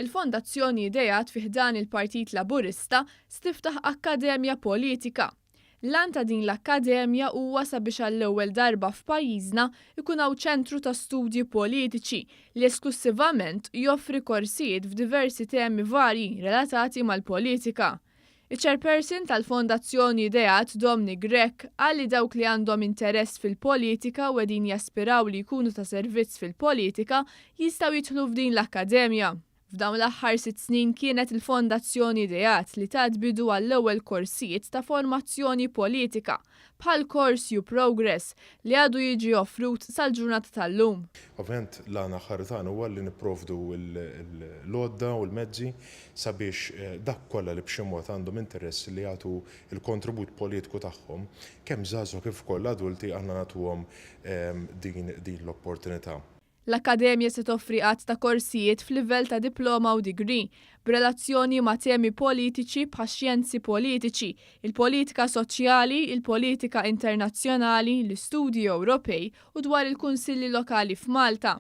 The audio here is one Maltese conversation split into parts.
Il-Fondazzjoni idejat fih dan il-Partit Laburista stiftaħ akkademja politika. L-an ta' din l-akkademja huwa sabiex għall-ewwel darba f'pajjiżna ikun hawn ċentru ta' studji politiċi li esklusivament joffri korsijiet f'diversi temi varji relatati mal-politika. Iċ-chairperson tal-Fondazzjoni Ideat Dominic Grech qal li dawk li għandhom interess fil-politika u qegħdin jaspiraw li jkunu ta' servizz fil-politika jistgħu jidħlu f'din l-akkademja. F'dawn l-aħħar 6 snin kienet il-Fondazzjoni Ideat li tat bidu għall-ewwel korsijiet ta' formazzjoni politika bħal kors You Progress li għadu jiġi offrut sal-ġurnata tal-lum. Ovvjament l-għana ħartan huwa li nipprovdu l-lodda u l-mezzi sabiex dak kollha li b'xi mod għandhom interess li jagħtu il-kontribut politiku tagħhom kemm żgħażugħ kif ukoll adulti għandna nagħtuhom din l-opportunità. L-Akkademja se toffri qatt ta' korsijiet f'livell ta' diploma u degree b'relazzjoni ma' temi politiċi bħal xjenzi politiċi, il-politika soċjali, il-politika internazzjonali, l-istudji Ewropej u dwar il-kunsilli lokali f'Malta.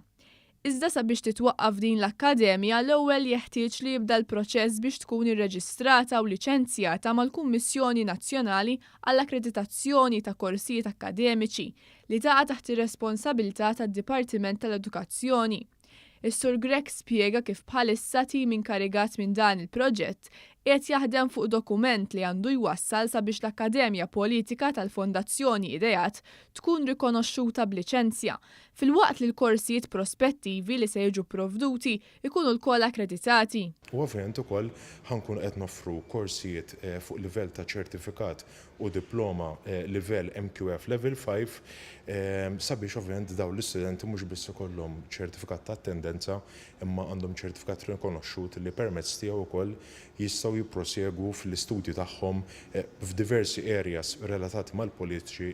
Iżda sabiex titwaqqaf din l-akkademja l-ewwel jeħtieġ li jibda l-proċess biex tkun irreġistrata u liċenzjata mal-Kummissjoni Nazzjonali għall-Akkreditazzjoni ta' Korsijiet Akkademiċi li taqa' taħt ir-responsabilità tad-Dipartiment tal-Edukazzjoni. Is-Sur Grech spjega kif bħalissa tim inkarigat minn dan il-proġett qiegħed jaħdem fuq dokument li għandu jwassal sabiex l-Akkademja Politika tal-Fondazzjoni Ideat tkun rikonoxxuta b'liċenzja, filwaqt li l-korsijiet prospettivi li se jiġu provduti ikunu l-kol akkreditati. U ovvjament ukoll ħankun qed noffru korsijiet fuq livell ta' ċertifikat u diploma livell MQF level 5 sabiex ovvjament dawn l-istudenti mhux biss ikollhom ċertifikat ta' attendenza imma għandhom ċertifikat rikonoxxut li permezz tiegħu wkoll jistgħu jipprosegwu fl-istudji tagħhom f'diversi areas relatati mal-politiċi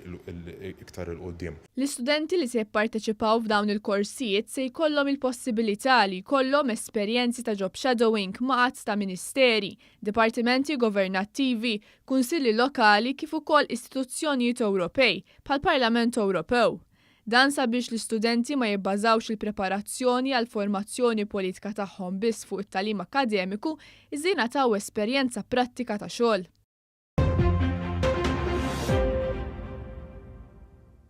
iktar il-qudiem. L-istudenti li se jipparteċipaw f'dawn il-korsijiet se jkollhom il-possibilità li jkollhom esperjenzi ta' job shadowing ma' qatt ta' ministeri, dipartimenti governattivi, kunsilli lokali kif ukoll istituzzjonijiet Ewropej bħall-Parlament Ewropew. Dan sabiex l-istudenti ma jibbażawx il-preparazzjoni għal formazzjoni politika tagħhom biss fuq it-tagħlim akademiku, iżda jingħataw esperjenza prattika ta' xogħol.